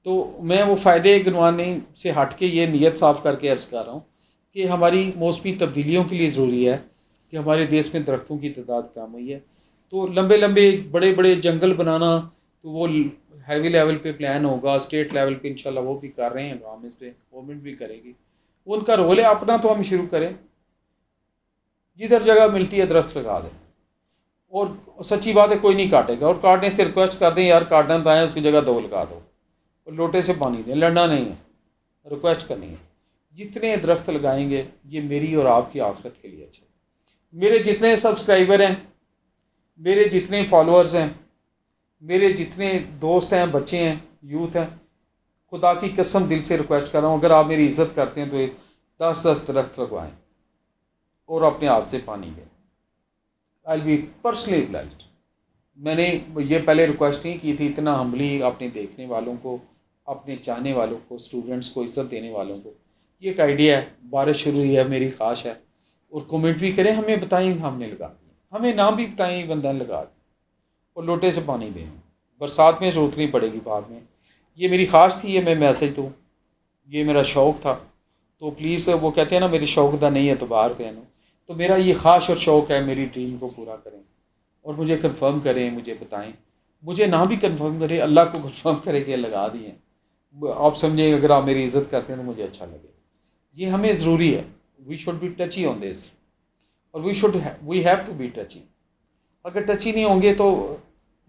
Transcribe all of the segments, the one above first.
تو میں وہ فائدے گنوانے سے ہٹ کے یہ نیت صاف کر کے عرض کر رہا ہوں کہ ہماری موسمی تبدیلیوں کے لیے ضروری ہے کہ ہمارے دیش میں درختوں کی تعداد کم ہوئی ہے. تو لمبے لمبے بڑے بڑے جنگل بنانا تو وہ ہیوی لیول پہ پلان ہوگا، اسٹیٹ لیول پہ انشاءاللہ وہ بھی کر رہے ہیں، کام اس پہ گورنمنٹ بھی کرے گی، وہ ان کا رول ہے. اپنا تو ہم شروع کریں، جدھر جگہ ملتی ہے درخت لگا دیں. اور سچی بات ہے کوئی نہیں کاٹے گا، اور کاٹنے سے ریکویسٹ کر دیں یار کاٹنا تو ہے اس کی جگہ 2 لگا دو، اور لوٹے سے پانی دیں. لڑنا نہیں ہے، ریکویسٹ کرنی ہے. جتنے درخت لگائیں گے یہ میری اور آپ کی آخرت کے لیے اچھا ہے. میرے جتنے سبسکرائبر ہیں، میرے جتنے فالوورز ہیں، میرے جتنے دوست ہیں، بچے ہیں، یوتھ ہیں، خدا کی قسم دل سے ریکویسٹ کر رہا ہوں، اگر آپ میری عزت کرتے ہیں تو 10 درخت لگوائیں اور اپنے ہاتھ سے پانی دیں. آئی ول بی پرسنلی obliged. میں نے یہ پہلے ریکویسٹ نہیں کی تھی، اتنا ہمبلی اپنے دیکھنے والوں کو، اپنے چاہنے والوں کو، اسٹوڈنٹس کو، عزت دینے والوں کو. یہ ایک آئیڈیا ہے، بارش شروع ہوئی ہے، میری خواہش ہے، اور کمنٹ بھی کریں، ہمیں بتائیں ہم نے لگا دیا، ہمیں نہ بھی بتائیں یہ بندہ لگا دیں، اور لوٹے سے پانی دیں. برسات میں ضرورت نہیں پڑے گی بعد میں. یہ میری خواہش تھی، یہ میں میسج دوں، یہ میرا شوق تھا. تو پلیز، وہ کہتے ہیں نا میری شوق دا نہیں ہے تو باہر کہنا، تو میرا یہ خواہش اور شوق ہے، میری ڈریم کو پورا کریں اور مجھے کنفرم کریں، مجھے بتائیں. مجھے نہ بھی کنفرم کرے، اللہ کو کنفرم کرے کہ لگا دیے. آپ سمجھیں اگر آپ میری عزت کرتے ہیں تو مجھے اچھا لگے. یہ ہمیں ضروری ہے. We should be touchy on this, اور we have to be touchy. اگر ٹچی نہیں ہوں گے تو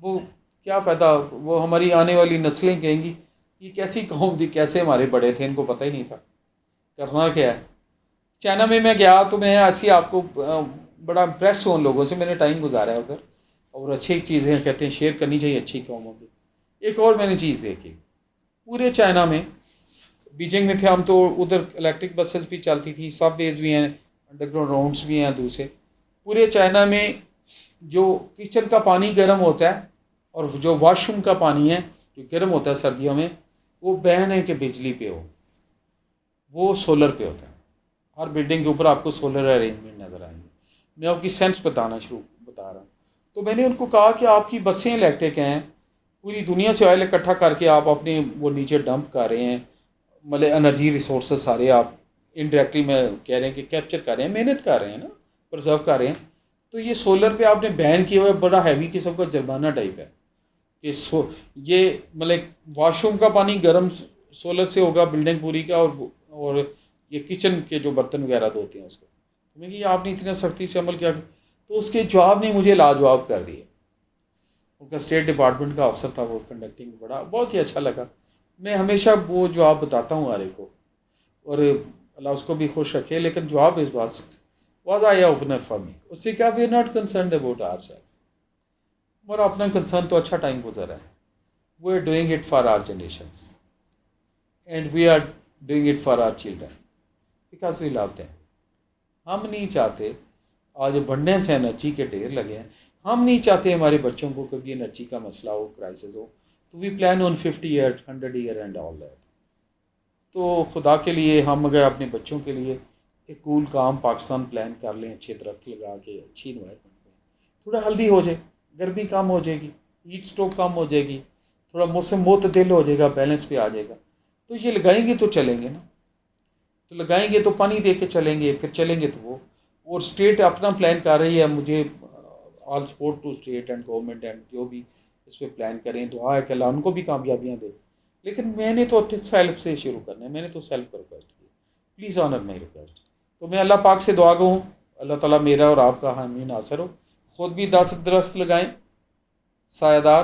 وہ کیا فائدہ؟ وہ ہماری آنے والی نسلیں کہیں گی یہ کیسی قوم تھی، کیسے ہمارے بڑے تھے، ان کو پتہ ہی نہیں تھا کرنا کیا ہے. چائنا میں گیا تو میں ایسی آپ کو بڑا امپریس ہوں ان لوگوں سے. میں نے ٹائم گزارا ہے ادھر، اور اچھی چیزیں کہتے ہیں شیئر کرنی چاہیے اچھی قوموں کی. ایک اور میں نے چیز دیکھی، پورے چائنا میں، بیجنگ میں تھے ہم تو ادھر الیکٹرک بسز بھی چلتی تھیں، سب ویز بھی ہیں، انڈر گراؤنڈ راؤنڈس بھی ہیں دوسرے. پورے چائنا میں جو کچن کا پانی گرم ہوتا ہے اور جو واش روم کا پانی ہے جو گرم ہوتا ہے سردیوں میں، وہ بین ہے کہ بجلی پہ ہو، وہ سولر پہ ہوتا ہے. ہر بلڈنگ کے اوپر آپ کو سولر ارینجمنٹ نظر آئیں گے. میں آپ کی سینس بتا رہا ہوں. تو میں نے ان کو کہا کہ آپ کی بسیں الیکٹرک ہیں، پوری دنیا سے آئل اکٹھا کر کے آپ اپنے وہ نیچے ڈمپ کر رہے ہیں، مطلب انرجی ریسورسز سارے آپ انڈائریکٹلی میں کہہ رہے ہیں کہ کیپچر کر رہے ہیں، محنت کر رہے ہیں نا، پرزرو کر رہے ہیں. تو یہ سولر پہ آپ نے بین کیا ہوا ہے، بڑا ہیوی قسم کا جرمانہ ٹائپ ہے کہ یہ مطلب واش روم کا پانی گرم سولر سے ہوگا بلڈنگ پوری کا، اور یہ کچن کے جو برتن وغیرہ دھوتے ہیں اس کو. میں کہ آپ نے اتنا سختی سے عمل کیا. تو اس کے جواب نے مجھے لاجواب کر دیے. ان کا اسٹیٹ ڈپارٹمنٹ کا افسر تھا وہ کنڈکٹنگ، بہت ہی اچھا لگا. میں ہمیشہ وہ جواب بتاتا ہوں آرے کو، اور اللہ اس کو بھی خوش رکھے. لیکن جواب اس was eye opener for me. اس سے کیا، we are not concerned about our self. ہمارا اپنا کنسرن تو اچھا ٹائم گزرا ہے. We are doing it for our generations and we are doing it for our children because we love them. ہم نہیں چاہتے، آج بڑھنے سے انرجی کے ڈھیر لگے ہیں، ہم نہیں چاہتے ہمارے بچوں کو کبھی انرجی کا مسئلہ ہو، کرائسس ہو. تو we plan on 50 year 100 year and all that. تو خدا کے لیے ہم اگر اپنے بچوں کے لیے ایک کول کام پاکستان پلان کر لیں، اچھے درخت لگا کے، اچھی انوائرمنٹ میں، تھوڑا ہلدی ہو جائے، گرمی کم ہو جائے گی، ہیٹ سٹروک کم ہو جائے گی، تھوڑا موسم معتدل ہو جائے گا، بیلنس پہ آ جائے گا. تو یہ لگائیں گے تو چلیں گے نا، تو لگائیں گے تو پانی دے کے چلیں گے، پھر چلیں گے تو وہ. اور اسٹیٹ اپنا پلان کر رہی ہے. مجھے all support to state and government and جو بھی اس پہ پلان کریں، دعا ہے کہ اللہ ان کو بھی کامیابیاں دے. لیکن میں نے تو سیلف سے شروع کرنا ہے، میں نے تو سیلف کو ریکویسٹ کی. Please owner my request. تو میں اللہ پاک سے دعا گو ہوں، اللہ تعالیٰ میرا اور آپ کا حامی ناصر ہو. خود بھی 10 درخت لگائیں سایہ دار،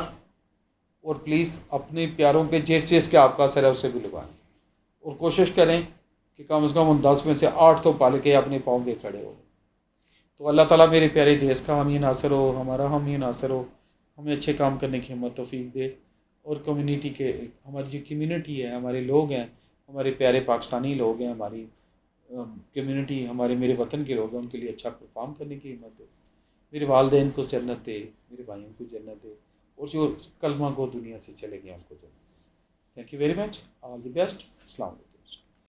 اور پلیز اپنے پیاروں پہ جس کے آپ کا اثر ہے اسے بھی لگائیں. اور کوشش کریں کہ کم از کم ان 10 میں سے 8 تو پال کے اپنے پاؤں کے کھڑے ہو. تو اللہ تعالیٰ میرے پیارے دیس کا حامی ناصر ہو، ہمارا حامی ناصر ہو، ہمیں اچھے کام کرنے کی ہمت توفیق دے. اور کمیونٹی کے، ہماری جو کمیونٹی ہے، ہمارے لوگ ہیں، ہمارے پیارے پاکستانی لوگ ہیں، ہماری کمیونٹی، ہمارے میرے وطن کے لوگ ہیں، ان کے لیے اچھا پرفارم کرنے کی ہمت دے. میرے والدین کو جنت دے، میرے بھائیوں کو جنت دے، اور جو کلمہ کو دنیا سے چلے گئے ان کو جنت دے. Thank you very much. All the best. السلام علیکم.